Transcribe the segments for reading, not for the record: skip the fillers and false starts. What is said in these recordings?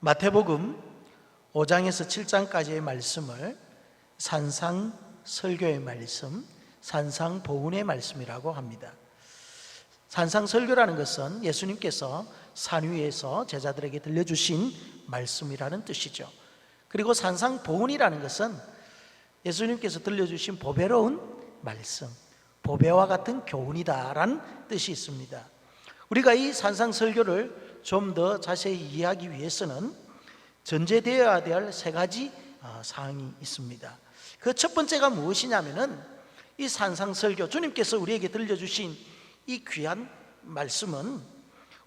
마태복음 5장에서 7장까지의 말씀을 산상설교의 말씀, 산상보훈의 말씀이라고 합니다. 산상설교라는 것은 예수님께서 산 위에서 제자들에게 들려주신 말씀이라는 뜻이죠. 그리고 산상보훈이라는 것은 예수님께서 들려주신 보배로운 말씀, 보배와 같은 교훈이다라는 뜻이 있습니다. 우리가 이 산상설교를 좀 더 자세히 이해하기 위해서는 전제되어야 될 세 가지 사항이 있습니다. 그 첫 번째가 무엇이냐면은 이 산상설교, 주님께서 우리에게 들려주신 이 귀한 말씀은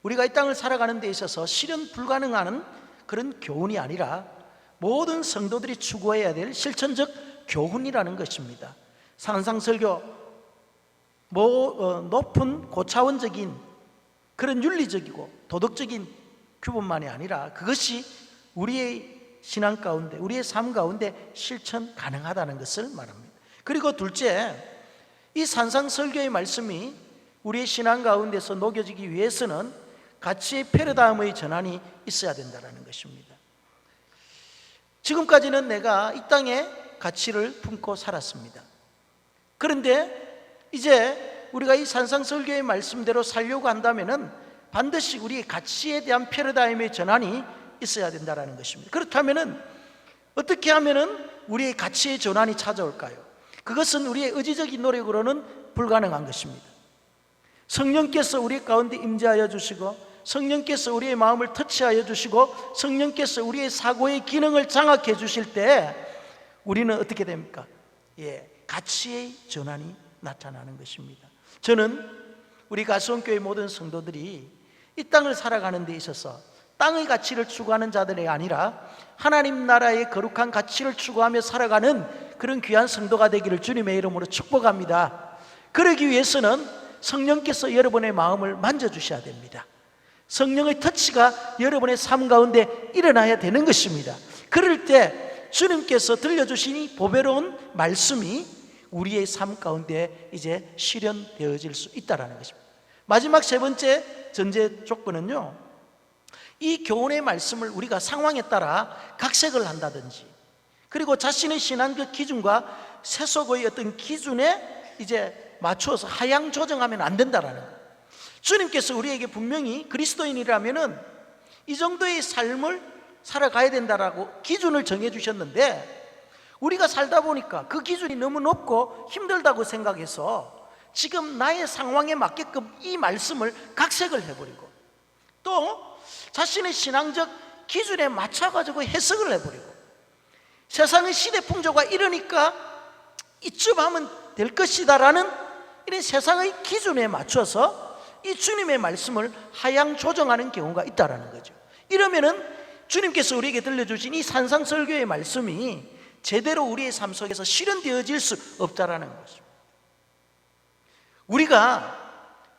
우리가 이 땅을 살아가는 데 있어서 실현 불가능한 그런 교훈이 아니라 모든 성도들이 추구해야 될 실천적 교훈이라는 것입니다. 산상설교, 높은 고차원적인 그런 윤리적이고 도덕적인 규범만이 아니라 그것이 우리의 신앙 가운데, 우리의 삶 가운데 실천 가능하다는 것을 말합니다. 그리고 둘째, 이 산상설교의 말씀이 우리의 신앙 가운데서 녹여지기 위해서는 가치의 패러다임의 전환이 있어야 된다는 것입니다. 지금까지는 내가 이 땅에 가치를 품고 살았습니다. 그런데 이제 우리가 이 산상설교의 말씀대로 살려고 한다면은 반드시 우리의 가치에 대한 패러다임의 전환이 있어야 된다는 것입니다. 그렇다면은 어떻게 하면은 우리의 가치의 전환이 찾아올까요? 그것은 우리의 의지적인 노력으로는 불가능한 것입니다. 성령께서 우리 가운데 임재하여 주시고, 성령께서 우리의 마음을 터치하여 주시고, 성령께서 우리의 사고의 기능을 장악해 주실 때 우리는 어떻게 됩니까? 가치의 전환이 나타나는 것입니다. 저는 우리 가수원교회 모든 성도들이 이 땅을 살아가는 데 있어서 땅의 가치를 추구하는 자들이 아니라 하나님 나라의 거룩한 가치를 추구하며 살아가는 그런 귀한 성도가 되기를 주님의 이름으로 축복합니다. 그러기 위해서는 성령께서 여러분의 마음을 만져주셔야 됩니다. 성령의 터치가 여러분의 삶 가운데 일어나야 되는 것입니다. 그럴 때 주님께서 들려주신 이 보배로운 말씀이 우리의 삶 가운데 이제 실현되어질 수 있다는 것입니다. 마지막 세 번째 전제 조건은요, 이 교훈의 말씀을 우리가 상황에 따라 각색을 한다든지, 그리고 자신의 신앙적 기준과 세속의 어떤 기준에 이제 맞추어서 하향 조정하면 안 된다는 거예요. 주님께서 우리에게 분명히 그리스도인이라면은 이 정도의 삶을 살아가야 된다라고 기준을 정해 주셨는데, 우리가 살다 보니까 그 기준이 너무 높고 힘들다고 생각해서 지금 나의 상황에 맞게끔 이 말씀을 각색을 해버리고, 또 자신의 신앙적 기준에 맞춰가지고 해석을 해버리고, 세상의 시대 풍조가 이러니까 이쯤 하면 될 것이다 라는 이런 세상의 기준에 맞춰서 이 주님의 말씀을 하향 조정하는 경우가 있다는 거죠. 이러면은 주님께서 우리에게 들려주신 이 산상설교의 말씀이 제대로 우리의 삶 속에서 실현되어질 수 없다라는 것입니다. 우리가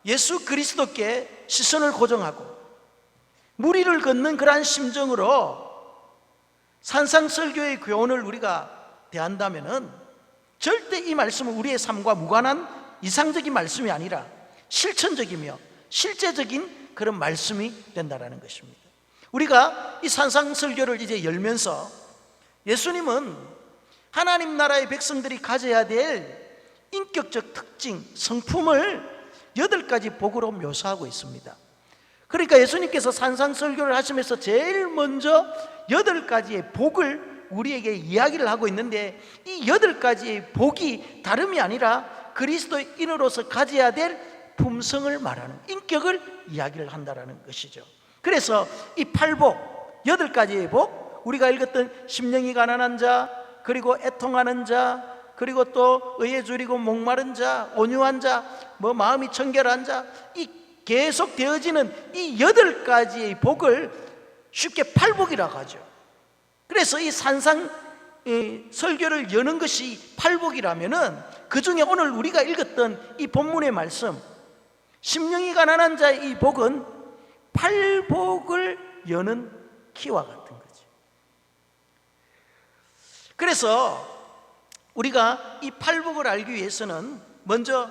예수 그리스도께 시선을 고정하고 무리를 걷는 그러한 심정으로 산상설교의 교훈을 우리가 대한다면은 절대 이 말씀은 우리의 삶과 무관한 이상적인 말씀이 아니라 실천적이며 실제적인 그런 말씀이 된다는 것입니다. 우리가 이 산상설교를 이제 열면서 예수님은 하나님 나라의 백성들이 가져야 될 인격적 특징, 성품을 8가지 복으로 묘사하고 있습니다. 그러니까 예수님께서 산상설교를 하시면서 제일 먼저 8가지의 복을 우리에게 이야기를 하고 있는데, 이 8가지의 복이 다름이 아니라 그리스도인으로서 가져야 될 품성을 말하는, 인격을 이야기를 한다는 것이죠. 그래서 이 8복, 8가지의 복, 우리가 읽었던 심령이 가난한 자, 그리고 애통하는 자, 그리고 또 의에 줄이고 목마른 자, 온유한 자, 마음이 청결한 자, 이 계속 되어지는 이 8가지의 복을 쉽게 8복이라고 하죠. 그래서 이 산상 설교를 여는 것이 8복이라면은 그 중에 오늘 우리가 읽었던 이 본문의 말씀, 심령이 가난한 자의 이 복은 8복을 여는 키와 같은 거죠. 그래서 우리가 이 8복을 알기 위해서는 먼저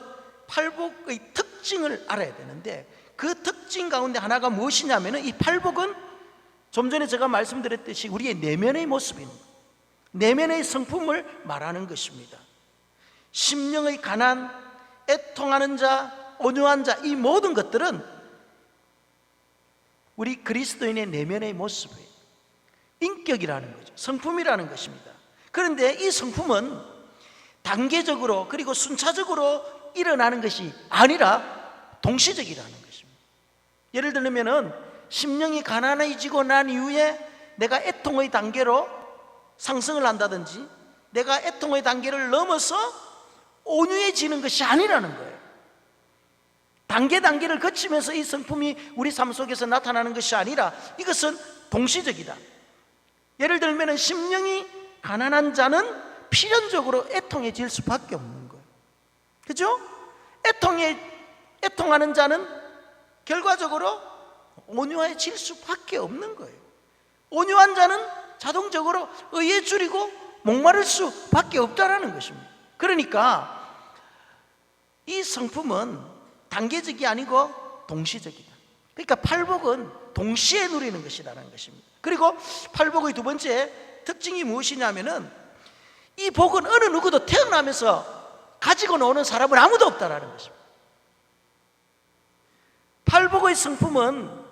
8복의 특징을 알아야 되는데, 그 특징 가운데 하나가 무엇이냐면 이 8복은 좀 전에 제가 말씀드렸듯이 우리의 내면의 모습입니다. 내면의 성품을 말하는 것입니다. 심령의 가난, 애통하는 자, 온유한 자, 이 모든 것들은 우리 그리스도인의 내면의 모습이에요. 인격이라는 거죠. 성품이라는 것입니다. 그런데 이 성품은 단계적으로 그리고 순차적으로 일어나는 것이 아니라 동시적이라는 것입니다. 예를 들면은 심령이 가난해지고 난 이후에 내가 애통의 단계로 상승을 한다든지 내가 애통의 단계를 넘어서 온유해지는 것이 아니라는 거예요. 단계를 거치면서 이 성품이 우리 삶 속에서 나타나는 것이 아니라 이것은 동시적이다. 예를 들면 심령이 가난한 자는 필연적으로 애통해질 수밖에 없는 거예요. 그죠? 애통하는 자는 결과적으로 온유해질 수밖에 없는 거예요. 온유한 자는 자동적으로 의에 줄이고 목마를 수밖에 없다라는 것입니다. 그러니까 이 성품은 단계적이 아니고 동시적이다. 그러니까 팔복은 동시에 누리는 것이라는 것입니다. 그리고 팔복의 두 번째 특징이 무엇이냐면은 이 복은 어느 누구도 태어나면서 가지고 노는 사람은 아무도 없다라는 것입니다. 팔복의 성품은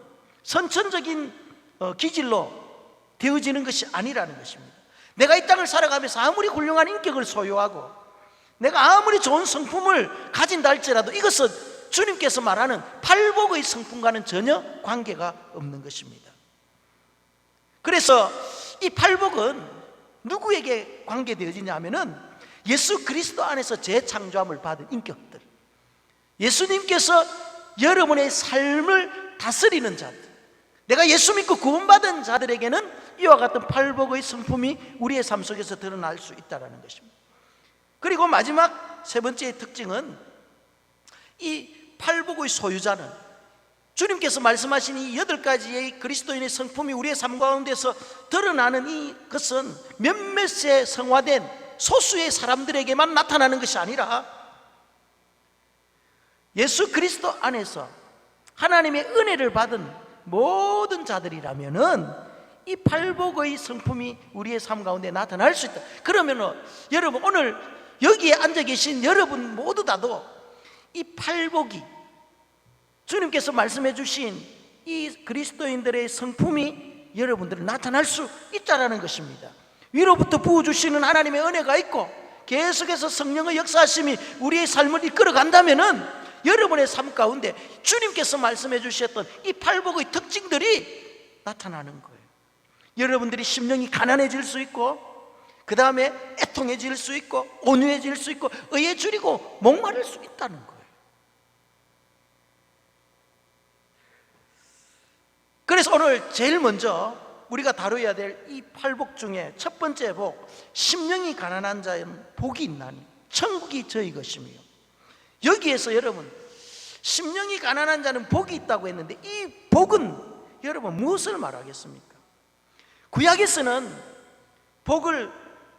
선천적인 기질로 되어지는 것이 아니라는 것입니다. 내가 이 땅을 살아가면서 아무리 훌륭한 인격을 소유하고 내가 아무리 좋은 성품을 가진다 할지라도 이것은 주님께서 말하는 팔복의 성품과는 전혀 관계가 없는 것입니다. 그래서 이 팔복은 누구에게 관계되어지냐 하면은 예수 그리스도 안에서 재창조함을 받은 인격들, 예수님께서 여러분의 삶을 다스리는 자들, 내가 예수 믿고 구원받은 자들에게는 이와 같은 팔복의 성품이 우리의 삶 속에서 드러날 수 있다는 것입니다. 그리고 마지막 세 번째의 특징은 이 팔복의 소유자는 주님께서 말씀하신 이 8가지의 그리스도인의 성품이 우리의 삶 가운데서 드러나는 이것은 몇몇의 성화된 소수의 사람들에게만 나타나는 것이 아니라 예수 그리스도 안에서 하나님의 은혜를 받은 모든 자들이라면은 이 팔복의 성품이 우리의 삶 가운데 나타날 수 있다. 그러면은 여러분 오늘 여기에 앉아 계신 여러분 모두 다도 이 팔복이 주님께서 말씀해 주신 이 그리스도인들의 성품이 여러분들은 나타날 수 있다는 것입니다. 위로부터 부어주시는 하나님의 은혜가 있고 계속해서 성령의 역사하심이 우리의 삶을 이끌어 간다면은 여러분의 삶 가운데 주님께서 말씀해 주셨던 이 팔복의 특징들이 나타나는 거예요. 여러분들이 심령이 가난해질 수 있고 그 다음에 애통해질 수 있고 온유해질 수 있고 의에 줄이고 목마를 수 있다는 거예요. 그래서 오늘 제일 먼저 우리가 다뤄야 될 이 팔복 중에 첫 번째 복, 심령이 가난한 자는 복이 있나니 천국이 저희 것이며, 여기에서 여러분 심령이 가난한 자는 복이 있다고 했는데 이 복은 여러분 무엇을 말하겠습니까? 구약에서는 복을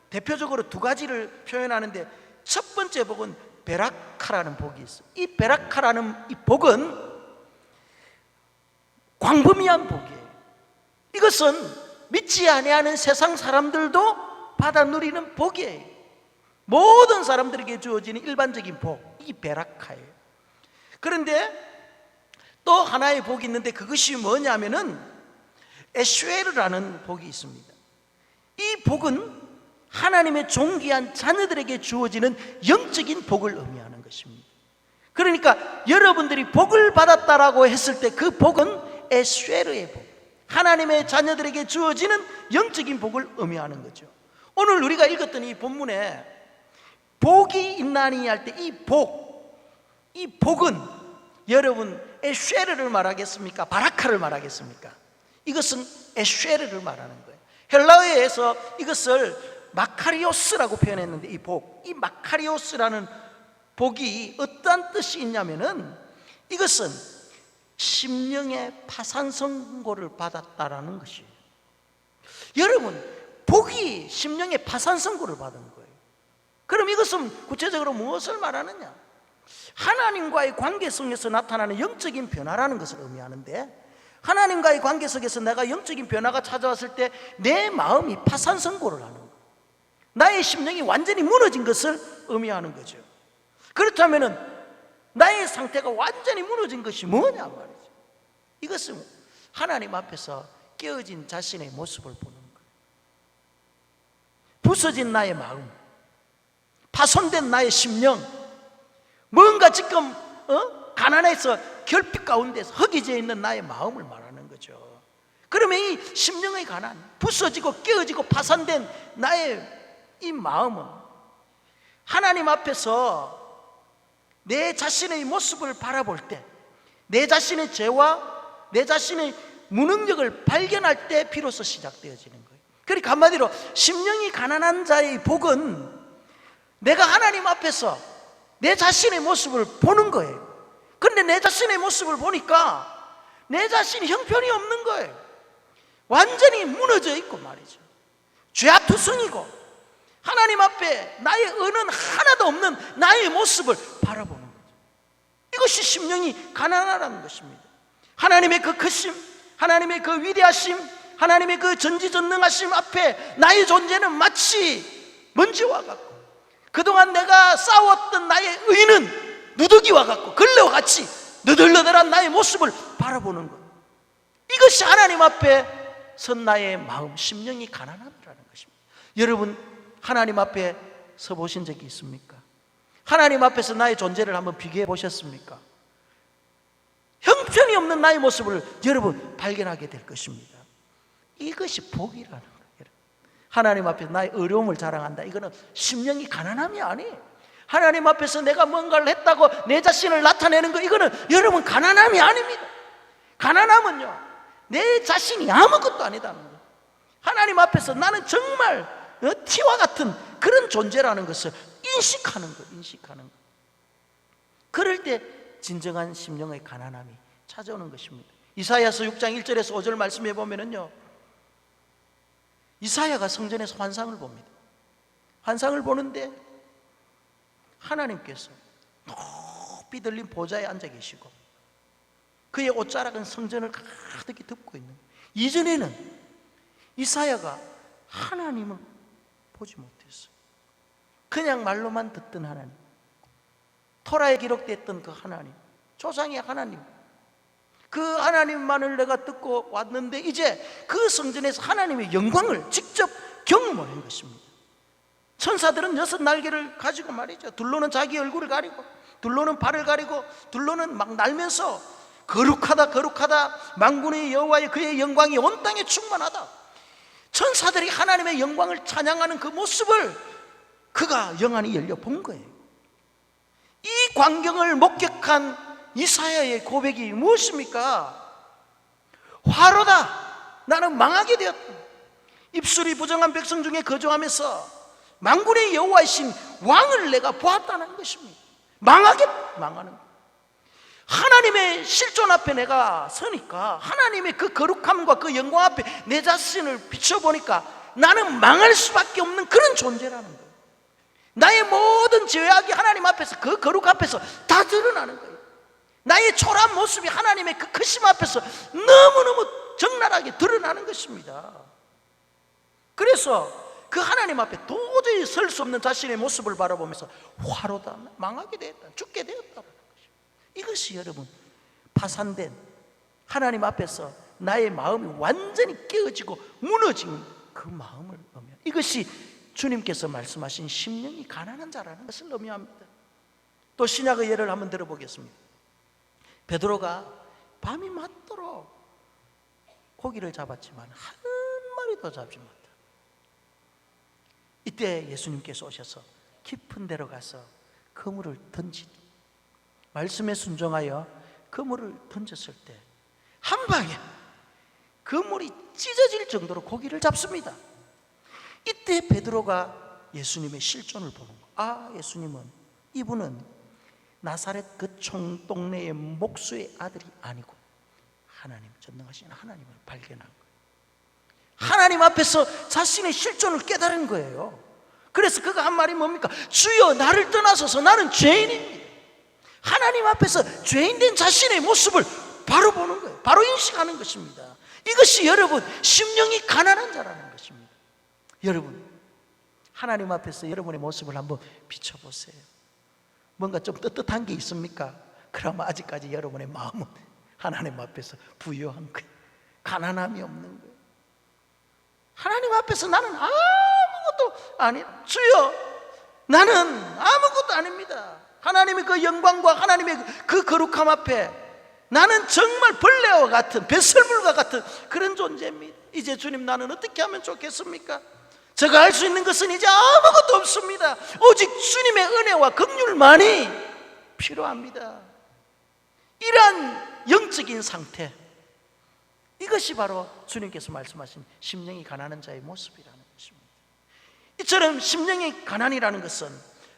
대표적으로 두 가지를 표현하는데 첫 번째 복은 베라카라는 복이 있어요. 이 베라카라는 이 복은 광범위한 복이에요. 이것은 믿지 아니하는 세상 사람들도 받아 누리는 복이에요. 모든 사람들에게 주어지는 일반적인 복, 이 베라카예요. 그런데 또 하나의 복이 있는데 그것이 뭐냐면은 에슈에르라는 복이 있습니다. 이 복은 하나님의 존귀한 자녀들에게 주어지는 영적인 복을 의미하는 것입니다. 그러니까 여러분들이 복을 받았다라고 했을 때 그 복은 에슈에르의 복, 하나님의 자녀들에게 주어지는 영적인 복을 의미하는 거죠. 오늘 우리가 읽었던 이 본문에 복이 있나니 할 때 이 복은 여러분 에슈에르를 말하겠습니까? 바라카를 말하겠습니까? 이것은 에슈에르를 말하는 거예요. 헬라어에서 이것을 마카리오스라고 표현했는데 이 마카리오스라는 복이 어떤 뜻이 있냐면은 이것은 심령의 파산 선고를 받았다라는 것이에요. 여러분 복이 심령의 파산 선고를 받은 거예요. 그럼 이것은 구체적으로 무엇을 말하느냐? 하나님과의 관계성에서 나타나는 영적인 변화라는 것을 의미하는데 하나님과의 관계 속에서 내가 영적인 변화가 찾아왔을 때 내 마음이 파산선고를 하는 거예요. 나의 심령이 완전히 무너진 것을 의미하는 거죠. 그렇다면 나의 상태가 완전히 무너진 것이 뭐냐 말이죠. 이것은 하나님 앞에서 깨어진 자신의 모습을 보는 거예요. 부서진 나의 마음, 파손된 나의 심령, 뭔가 지금 가난해서 결핍 가운데서 허기져 있는 나의 마음을 말하는 거죠. 그러면 이 심령의 가난, 부서지고 깨어지고 파산된 나의 이 마음은 하나님 앞에서 내 자신의 모습을 바라볼 때, 내 자신의 죄와 내 자신의 무능력을 발견할 때 비로소 시작되어지는 거예요. 그러니까 한마디로 심령이 가난한 자의 복은 내가 하나님 앞에서 내 자신의 모습을 보는 거예요. 그런데 내 자신의 모습을 보니까 내 자신이 형편이 없는 거예요. 완전히 무너져 있고 말이죠. 죄악투성이고 하나님 앞에 나의 은은 하나도 없는 나의 모습을 바라보는 거죠. 이것이 심령이 가난하다는 것입니다. 하나님의 그 크심, 하나님의 그 위대하심, 하나님의 그 전지전능하심 앞에 나의 존재는 마치 먼지와 같고, 그동안 내가 싸웠던 나의 의는 누더기와 같고 걸레와 같이 너덜너덜한 나의 모습을 바라보는 것, 이것이 하나님 앞에 선 나의 마음, 심령이 가난하다는 것입니다. 여러분, 하나님 앞에 서 보신 적이 있습니까? 하나님 앞에서 나의 존재를 한번 비교해 보셨습니까? 형편이 없는 나의 모습을 여러분 발견하게 될 것입니다. 이것이 복이라는 거예요. 하나님 앞에서 나의 어려움을 자랑한다, 이거는 심령이 가난함이 아니에요. 하나님 앞에서 내가 뭔가를 했다고 내 자신을 나타내는 거, 이거는 여러분 가난함이 아닙니다. 가난함은요, 내 자신이 아무것도 아니다는 거예요. 하나님 앞에서 나는 정말 티와 같은 그런 존재라는 것을 인식하는 거예요. 인식하는 거. 그럴 때 진정한 심령의 가난함이 찾아오는 것입니다. 이사야서 6장 1절에서 5절 말씀해 보면은요, 이사야가 성전에서 환상을 봅니다. 환상을 보는데 하나님께서 높이 들린 보좌에 앉아 계시고 그의 옷자락은 성전을 가득히 덮고 있는 거예요. 이전에는 이사야가 하나님을 보지 못했어요. 그냥 말로만 듣던 하나님, 토라에 기록됐던 그 하나님, 조상의 하나님, 그 하나님만을 내가 듣고 왔는데 이제 그 성전에서 하나님의 영광을 직접 경험한 것입니다. 천사들은 6날개를 가지고 말이죠, 둘로는 자기 얼굴을 가리고, 둘로는 발을 가리고, 둘로는 막 날면서 거룩하다 거룩하다, 만군의 여호와의 그의 영광이 온 땅에 충만하다, 천사들이 하나님의 영광을 찬양하는 그 모습을 그가 영안이 열려 본 거예요. 이 광경을 목격한 이사야의 고백이 무엇입니까? 화로다, 나는 망하게 되었다. 입술이 부정한 백성 중에 거주하면서 만군의 여호와이신 왕을 내가 보았다는 것입니다. 망하는 거예요. 하나님의 실존 앞에 내가 서니까, 하나님의 그 거룩함과 그 영광 앞에 내 자신을 비춰보니까 나는 망할 수밖에 없는 그런 존재라는 거예요. 나의 모든 죄악이 하나님 앞에서, 그 거룩 앞에서 다 드러나는 거예요. 나의 초라한 모습이 하나님의 그 크심 앞에서 너무너무 적나라하게 드러나는 것입니다. 그래서 그 하나님 앞에 도저히 설 수 없는 자신의 모습을 바라보면서 화로다, 망하게 되었다, 죽게 되었다. 이것이 여러분 파산된 하나님 앞에서 나의 마음이 완전히 깨어지고 무너진 그 마음을 의미합니다. 이것이 주님께서 말씀하신 심령이 가난한 자라는 것을 의미합니다. 또 신약의 예를 한번 들어보겠습니다. 베드로가 밤이 맞도록 고기를 잡았지만 한 마리도 잡지 못했다. 이때 예수님께서 오셔서 깊은 데로 가서 그물을 던지니, 말씀에 순종하여 그물을 던졌을 때 한 방에 그물이 찢어질 정도로 고기를 잡습니다. 이때 베드로가 예수님의 실존을 보는 거예요. 아, 예수님은, 이분은 나사렛 그 총동네의 목수의 아들이 아니고 하나님, 전능하신 하나님을 발견한 거예요. 하나님 앞에서 자신의 실존을 깨달은 거예요. 그래서 그가 한 말이 뭡니까? 주여, 나를 떠나소서, 나는 죄인입니다. 하나님 앞에서 죄인된 자신의 모습을 바로 보는 거예요. 바로 인식하는 것입니다. 이것이 여러분 심령이 가난한 자라는 것입니다. 여러분 하나님 앞에서 여러분의 모습을 한번 비춰보세요. 뭔가 좀 떳떳한 게 있습니까? 그러면 아직까지 여러분의 마음은 하나님 앞에서 부유한 거예요. 가난함이 없는 거예요. 하나님 앞에서 나는 아무것도 아니, 주여 나는 아무것도 아닙니다. 하나님의 그 영광과 하나님의 그 거룩함 앞에 나는 정말 벌레와 같은 배설물과 같은 그런 존재입니다. 이제 주님 나는 어떻게 하면 좋겠습니까? 제가 할 수 있는 것은 이제 아무것도 없습니다. 오직 주님의 은혜와 긍휼만이 필요합니다. 이러한 영적인 상태, 이것이 바로 주님께서 말씀하신 심령이 가난한 자의 모습이라는 것입니다. 이처럼 심령이 가난이라는 것은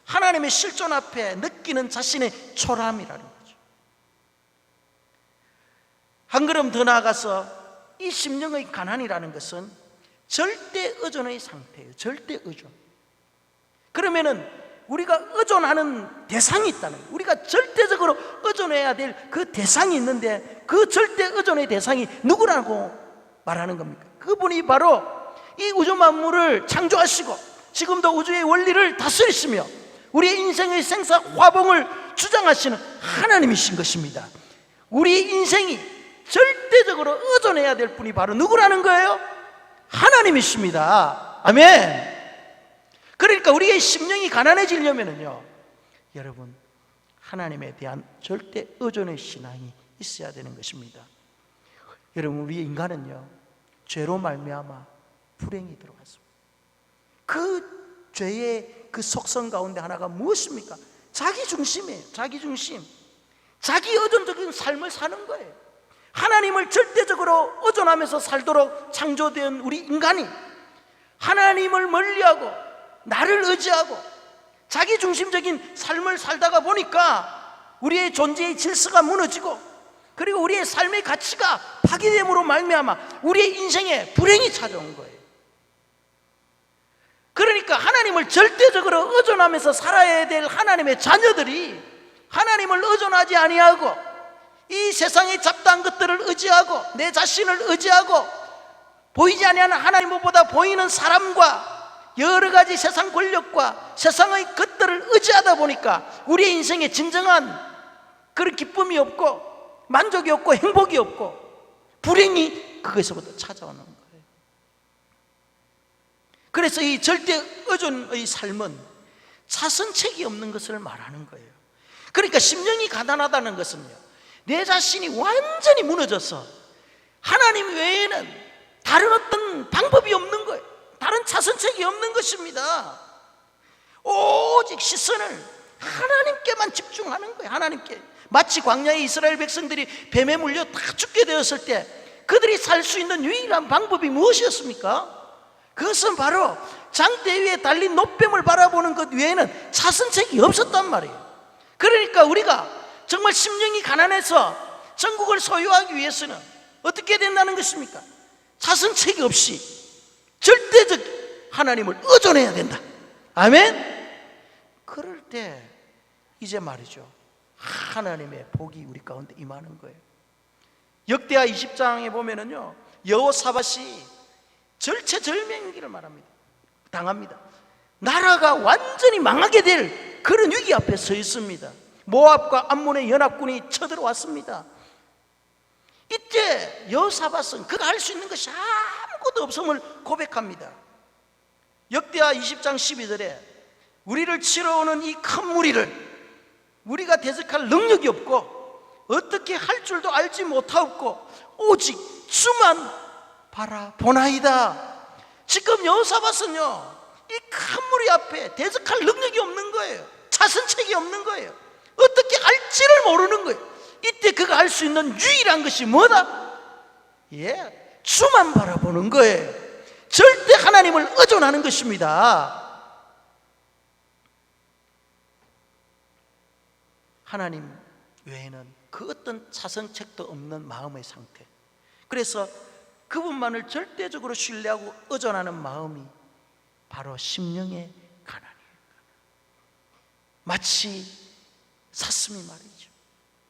하나님의 실존 앞에 느끼는 자신의 초라함이라는 거죠. 한 걸음 더 나아가서 이 심령의 가난이라는 것은 절대 의존의 상태예요. 절대 의존. 그러면은 우리가 의존하는 대상이 있다는 거예요. 우리가 절대적으로 의존해야 될 그 대상이 있는데 그 절대 의존의 대상이 누구라고 말하는 겁니까? 그분이 바로 이 우주 만물을 창조하시고 지금도 우주의 원리를 다스리시며 우리의 인생의 생사 화봉을 주장하시는 하나님이신 것입니다. 우리 인생이 절대적으로 의존해야 될 분이 바로 누구라는 거예요? 하나님이십니다. 아멘. 그러니까 우리의 심령이 가난해지려면요, 여러분 하나님에 대한 절대 의존의 신앙이 있어야 되는 것입니다. 여러분 우리 인간은요 죄로 말미암아 불행이 들어갔습니다. 그 죄의 그 속성 가운데 하나가 무엇입니까? 자기 중심이에요. 자기 중심, 자기 의존적인 삶을 사는 거예요. 하나님을 절대적으로 의존하면서 살도록 창조된 우리 인간이 하나님을 멀리하고 나를 의지하고 자기 중심적인 삶을 살다가 보니까 우리의 존재의 질서가 무너지고 그리고 우리의 삶의 가치가 파괴됨으로 말미암아 우리의 인생에 불행이 찾아온 거예요. 그러니까 하나님을 절대적으로 의존하면서 살아야 될 하나님의 자녀들이 하나님을 의존하지 아니하고 이 세상의 잡다한 것들을 의지하고 내 자신을 의지하고 보이지 아니하는 하나님보다 보이는 사람과 여러 가지 세상 권력과 세상의 것들을 의지하다 보니까 우리의 인생에 진정한 그런 기쁨이 없고 만족이 없고 행복이 없고 불행이 그것에서부터 찾아오는 거예요. 그래서 이 절대 의존의 삶은 자선책이 없는 것을 말하는 거예요. 그러니까 심령이 가난하다는 것은요, 내 자신이 완전히 무너져서 하나님 외에는 다른 어떤 방법이 없는 거예요. 다른 자선책이 없는 것입니다. 오직 시선을 하나님께만 집중하는 거예요. 하나님께. 마치 광야의 이스라엘 백성들이 뱀에 물려 다 죽게 되었을 때 그들이 살 수 있는 유일한 방법이 무엇이었습니까? 그것은 바로 장대 위에 달린 노뱀을 바라보는 것 외에는 자선책이 없었단 말이에요. 그러니까 우리가 정말 심령이 가난해서 천국을 소유하기 위해서는 어떻게 된다는 것입니까? 자선책이 없이 절대적 하나님을 의존해야 된다. 아멘? 그럴 때 이제 말이죠, 하나님의 복이 우리 가운데 임하는 거예요. 역대하 20장에 보면은요, 여호사밧이 절체절명위기를 말합니다. 당합니다. 나라가 완전히 망하게 될 그런 위기 앞에 서 있습니다. 모압과 암몬의 연합군이 쳐들어왔습니다. 이때 여호사밧은 그가 할 수 있는 것이 아무것도 없음을 고백합니다. 역대하 20장 12절에 우리를 치러 오는 이 큰 무리를 우리가 대적할 능력이 없고 어떻게 할 줄도 알지 못하고 오직 주만 바라보나이다. 지금 여호사밧은요, 이 큰 무리 앞에 대적할 능력이 없는 거예요. 자선책이 없는 거예요. 어떻게 할지를 모르는 거예요. 이때 그가 할 수 있는 유일한 것이 뭐다? 주만 바라보는 거예요. 절대 하나님을 의존하는 것입니다. 하나님 외에는 그 어떤 자선책도 없는 마음의 상태. 그래서 그분만을 절대적으로 신뢰하고 의존하는 마음이 바로 심령의 가난이에요. 마치 사슴이 말이죠,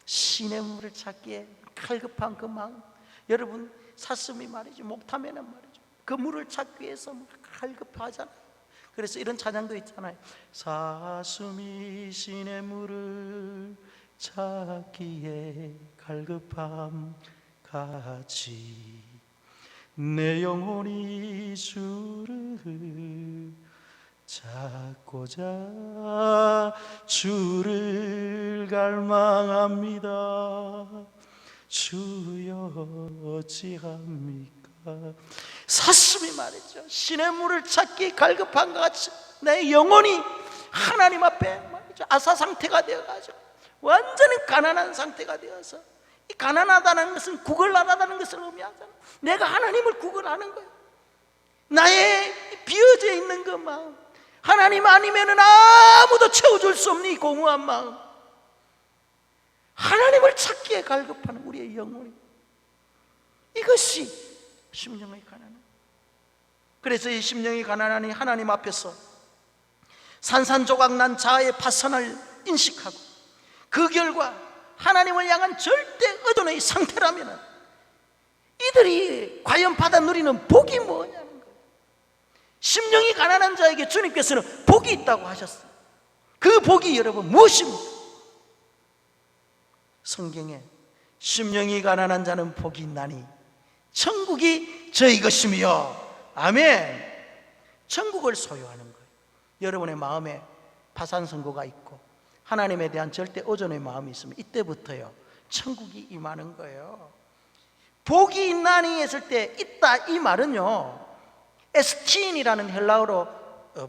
시냇물을 찾기에 갈급한 그 마음, 여러분 사슴이 말이죠, 목타면은 말이죠, 그 물을 찾기 위해서 갈급하잖아요. 그래서 이런 찬양도 있잖아요. 사슴이 신의 물을 찾기에 갈급함 같이 내 영혼이 주를 찾고자 주를 갈망합니다. 주여 어찌합니까? 사슴이 말이죠, 신의 물을 찾기 갈급한 것 같이 내 영혼이 하나님 앞에 말이죠, 아사 상태가 되어가지고 완전히 가난한 상태가 되어서, 이 가난하다는 것은 구걸하다는 것을 의미하잖아. 내가 하나님을 구걸하는 거예요. 나의 비어져 있는 그 마음, 하나님 아니면은 아무도 채워줄 수 없는 이 공허한 마음, 하나님을 찾기에 갈급하는 우리의 영혼이, 이것이 심령의 가난함. 그래서 이 심령이 가난하니 하나님 앞에서 산산조각 자아의 파선을 인식하고 그 결과 하나님을 향한 절대 의존의 상태라면 이들이 과연 받아 누리는 복이 뭐냐는 거예요. 심령이 가난한 자에게 주님께서는 복이 있다고 하셨어요. 그 복이 여러분 무엇입니까? 성경에 심령이 가난한 자는 복이 있나니 천국이 저희 것이며, 아멘. 천국을 소유하는 거예요. 여러분의 마음에 파산선고가 있고 하나님에 대한 절대 의존의 마음이 있으면 이때부터요 천국이 임하는 거예요. 복이 있나니 했을 때 있다, 이 말은요 에스틴이라는 헬라어로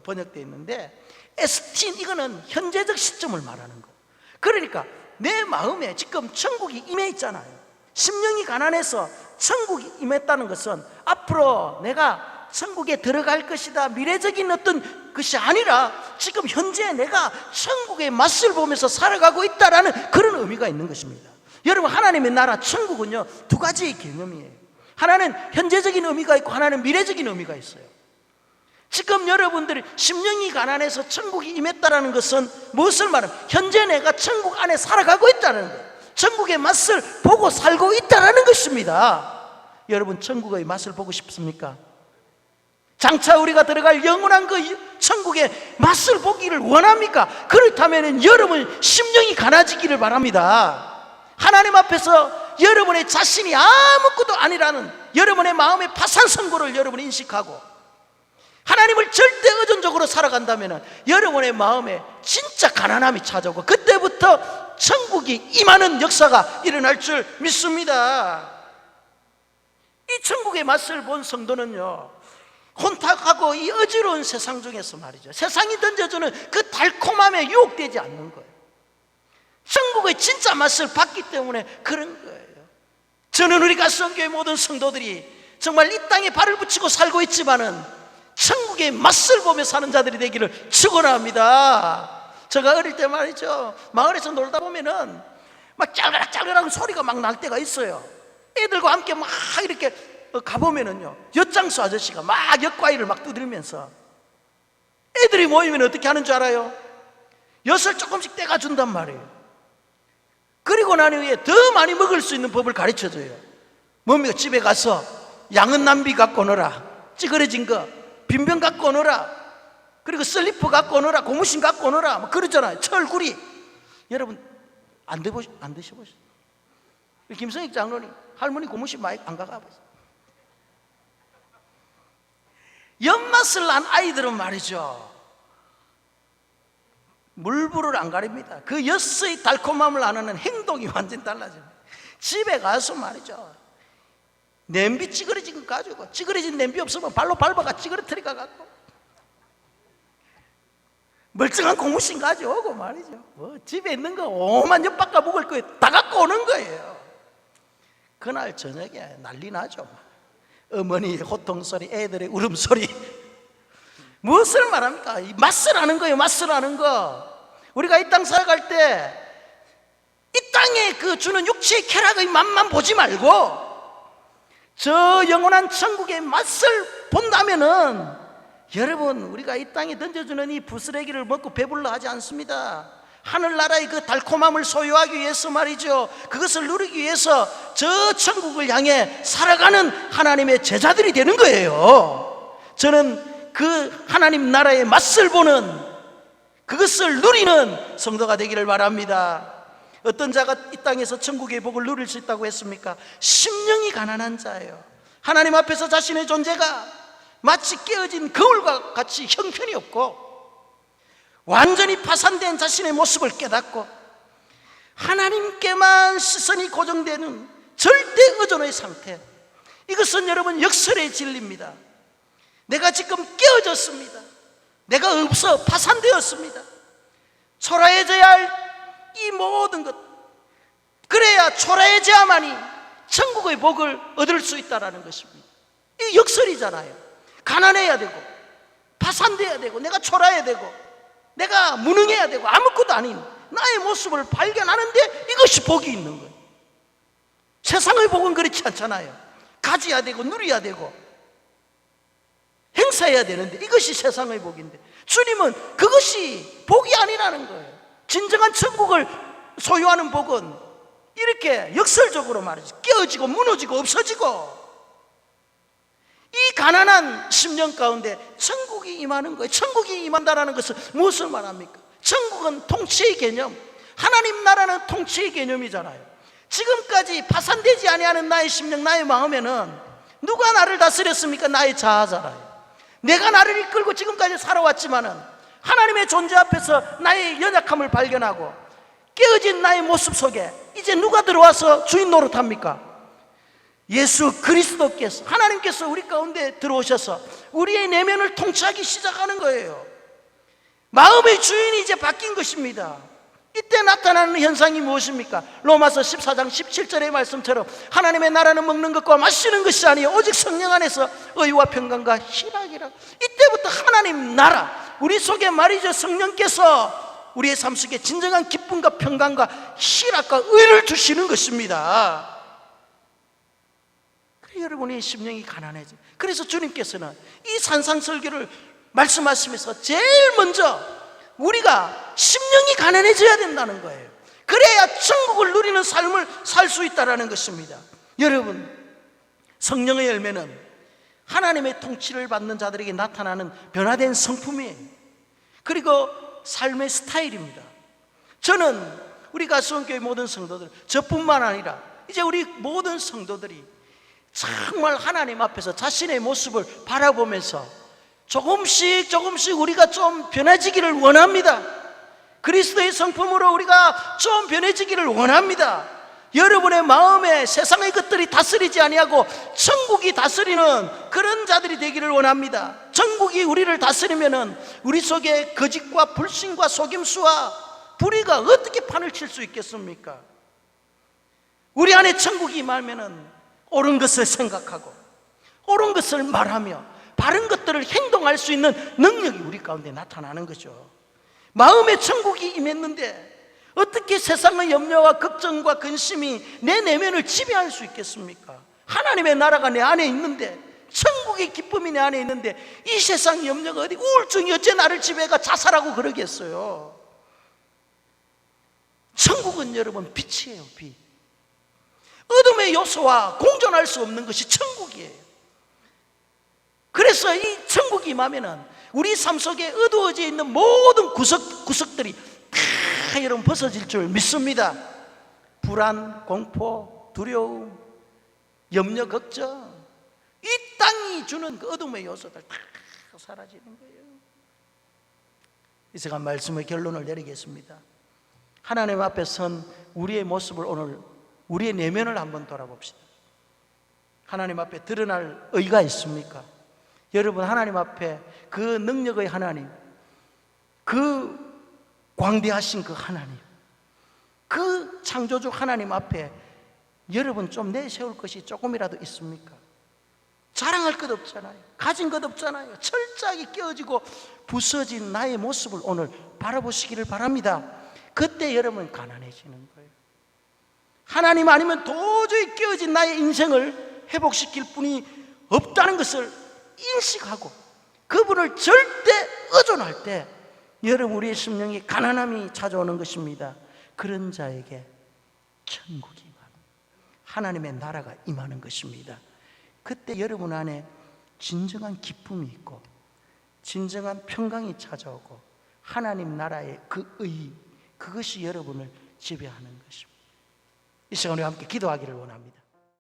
번역되어 있는데, 에스틴 이거는 현재적 시점을 말하는 거예요. 그러니까 내 마음에 지금 천국이 임해 있잖아요. 심령이 가난해서 천국이 임했다는 것은 앞으로 내가 천국에 들어갈 것이다, 미래적인 어떤 것이 아니라 지금 현재 내가 천국의 맛을 보면서 살아가고 있다라는 그런 의미가 있는 것입니다. 여러분, 하나님의 나라 천국은요 두 가지의 개념이에요. 하나는 현재적인 의미가 있고 하나는 미래적인 의미가 있어요. 지금 여러분들이 심령이 가난해서 천국이 임했다는 것은 무엇을 말하면 현재 내가 천국 안에 살아가고 있다는 거예요. 천국의 맛을 보고 살고 있다는 것입니다. 여러분, 천국의 맛을 보고 싶습니까? 장차 우리가 들어갈 영원한 그 천국의 맛을 보기를 원합니까? 그렇다면 여러분 심령이 가난해지기를 바랍니다. 하나님 앞에서 여러분의 자신이 아무것도 아니라는 여러분의 마음의 파산선고를 여러분이 인식하고 하나님을 절대 의존적으로 살아간다면 여러분의 마음에 진짜 가난함이 찾아오고 그때부터 천국이 임하는 역사가 일어날 줄 믿습니다. 이 천국의 맛을 본 성도는요 혼탁하고 이 어지러운 세상 중에서 말이죠, 세상이 던져주는 그 달콤함에 유혹되지 않는 거예요. 천국의 진짜 맛을 봤기 때문에 그런 거예요. 저는 우리 가성교회 모든 성도들이 정말 이 땅에 발을 붙이고 살고 있지만은 천국의 맛을 보며 사는 자들이 되기를 축원합니다. 제가 어릴 때 말이죠, 마을에서 놀다 보면은 막 짤그락짤그락 소리가 막 날 때가 있어요. 애들과 함께 막 이렇게 가보면은요 엿장수 아저씨가 막 엿과일을 막 두드리면서 애들이 모이면 어떻게 하는 줄 알아요? 엿을 조금씩 떼가 준단 말이에요. 그리고 난 후에 더 많이 먹을 수 있는 법을 가르쳐줘요. 뭡니까? 집에 가서 양은 남비 갖고 오너라, 찌그러진 거 빈병 갖고 오너라, 그리고 슬리퍼 갖고 오너라, 고무신 갖고 오너라, 뭐 그러잖아요. 철구리. 여러분 안 드셔보셨어요? 김성익 장로님 할머니 고무신 많이 안 가가봤어요. 엿맛을 난 아이들은 말이죠 물불을 안 가립니다. 그 엿의 달콤함을 아는 행동이 완전히 달라집니다. 집에 가서 말이죠 냄비 찌그러진 거 가지고, 찌그러진 냄비 없으면 발로 밟아가 찌그러뜨리가 갖고 멀쩡한 고무신 가져오고 말이죠 집에 있는 거 오만 엿 바꿔 먹을 거 다 갖고 오는 거예요. 그날 저녁에 난리 나죠. 어머니 호통소리, 애들의 울음소리. 무엇을 말합니까? 이 맛을 아는 거예요. 맛을 아는 거. 우리가 이 땅 살아갈 때 이 땅에 그 주는 육체의 쾌락의 맛만 보지 말고 저 영원한 천국의 맛을 본다면은 여러분 우리가 이 땅에 던져주는 이 부스레기를 먹고 배불러 하지 않습니다. 하늘나라의 그 달콤함을 소유하기 위해서 말이죠, 그것을 누리기 위해서 저 천국을 향해 살아가는 하나님의 제자들이 되는 거예요. 저는 그 하나님 나라의 맛을 보는, 그것을 누리는 성도가 되기를 바랍니다. 어떤 자가 이 땅에서 천국의 복을 누릴 수 있다고 했습니까? 심령이 가난한 자예요. 하나님 앞에서 자신의 존재가 마치 깨어진 거울과 같이 형편이 없고 완전히 파산된 자신의 모습을 깨닫고 하나님께만 시선이 고정되는 절대 의존의 상태, 이것은 여러분 역설의 진리입니다. 내가 지금 깨어졌습니다. 내가 없어 파산되었습니다. 초라해져야 할 이 모든 것, 그래야 초라해져야만이 천국의 복을 얻을 수 있다는 것입니다. 이 역설이잖아요. 가난해야 되고 파산돼야 되고 내가 초라해야 되고 내가 무능해야 되고 아무것도 아닌 나의 모습을 발견하는데 이것이 복이 있는 거예요. 세상의 복은 그렇지 않잖아요. 가져야 되고 누려야 되고 행사해야 되는데 이것이 세상의 복인데, 주님은 그것이 복이 아니라는 거예요. 진정한 천국을 소유하는 복은 이렇게 역설적으로 말이죠, 깨어지고 무너지고 없어지고, 이 가난한 심령 가운데 천국이 임하는 거예요. 천국이 임한다는 것은 무엇을 말합니까? 천국은 통치의 개념, 하나님 나라는 통치의 개념이잖아요. 지금까지 파산되지 아니하는 나의 심령, 나의 마음에는 누가 나를 다스렸습니까? 나의 자아잖아요. 내가 나를 이끌고 지금까지 살아왔지만은 하나님의 존재 앞에서 나의 연약함을 발견하고 깨어진 나의 모습 속에 이제 누가 들어와서 주인 노릇합니까? 예수 그리스도께서, 하나님께서 우리 가운데 들어오셔서 우리의 내면을 통치하기 시작하는 거예요. 마음의 주인이 이제 바뀐 것입니다. 이때 나타나는 현상이 무엇입니까? 로마서 14장 17절의 말씀처럼 하나님의 나라는 먹는 것과 마시는 것이 아니요 오직 성령 안에서 의와 평강과 희락이라. 이때부터 하나님 나라, 우리 속에 말이죠, 성령께서 우리의 삶 속에 진정한 기쁨과 평강과 희락과 의를 주시는 것입니다. 여러분의 심령이 가난해져. 그래서 주님께서는 이 산상설교를 말씀하시면서 제일 먼저 우리가 심령이 가난해져야 된다는 거예요. 그래야 천국을 누리는 삶을 살 수 있다는 것입니다. 여러분, 성령의 열매는 하나님의 통치를 받는 자들에게 나타나는 변화된 성품이에요. 그리고 삶의 스타일입니다. 저는 우리 가수원교회 모든 성도들, 저뿐만 아니라 이제 우리 모든 성도들이 정말 하나님 앞에서 자신의 모습을 바라보면서 조금씩 우리가 좀 변해지기를 원합니다. 그리스도의 성품으로 우리가 좀 변해지기를 원합니다. 여러분의 마음에 세상의 것들이 다스리지 아니하고 천국이 다스리는 그런 자들이 되기를 원합니다. 천국이 우리를 다스리면은 우리 속에 거짓과 불신과 속임수와 불의가 어떻게 판을 칠 수 있겠습니까? 우리 안에 천국이 임하면은 옳은 것을 생각하고 옳은 것을 말하며 바른 것들을 행동할 수 있는 능력이 우리 가운데 나타나는 거죠. 마음에 천국이 임했는데 어떻게 세상의 염려와 걱정과 근심이 내 내면을 지배할 수 있겠습니까? 하나님의 나라가 내 안에 있는데, 천국의 기쁨이 내 안에 있는데 이 세상 염려가 어디, 우울증이 어째 나를 지배가 자살하고 그러겠어요? 천국은 여러분 빛이에요. 빛. 어둠의 요소와 공존할 수 없는 것이 천국이에요. 그래서 이 천국이 임하면은 우리 삶 속에 어두워져 있는 모든 구석들이 다 여러분 벗어질 줄 믿습니다. 불안, 공포, 두려움, 염려, 걱정, 이 땅이 주는 그 어둠의 요소들 다 사라지는 거예요. 이 시간 말씀의 결론을 내리겠습니다. 하나님 앞에 선 우리의 모습을 오늘, 우리의 내면을 한번 돌아봅시다. 하나님 앞에 드러날 의가 있습니까? 여러분, 하나님 앞에 그 능력의 하나님, 그 광대하신 그 하나님, 그 창조주 하나님 앞에 여러분 좀 내세울 것이 조금이라도 있습니까? 자랑할 것 없잖아요. 가진 것 없잖아요. 철저하게 깨어지고 부서진 나의 모습을 오늘 바라보시기를 바랍니다. 그때 여러분 가난해지는 거예요. 하나님 아니면 도저히 깨어진 나의 인생을 회복시킬 분이 없다는 것을 인식하고 그분을 절대 의존할 때 여러분, 우리의 심령이 가난함이 찾아오는 것입니다. 그런 자에게 천국이 임하는, 하나님의 나라가 임하는 것입니다. 그때 여러분 안에 진정한 기쁨이 있고 진정한 평강이 찾아오고 하나님 나라의 그 의, 그것이 여러분을 지배하는 것입니다. 이 시간 우리 함께 기도하기를 원합니다.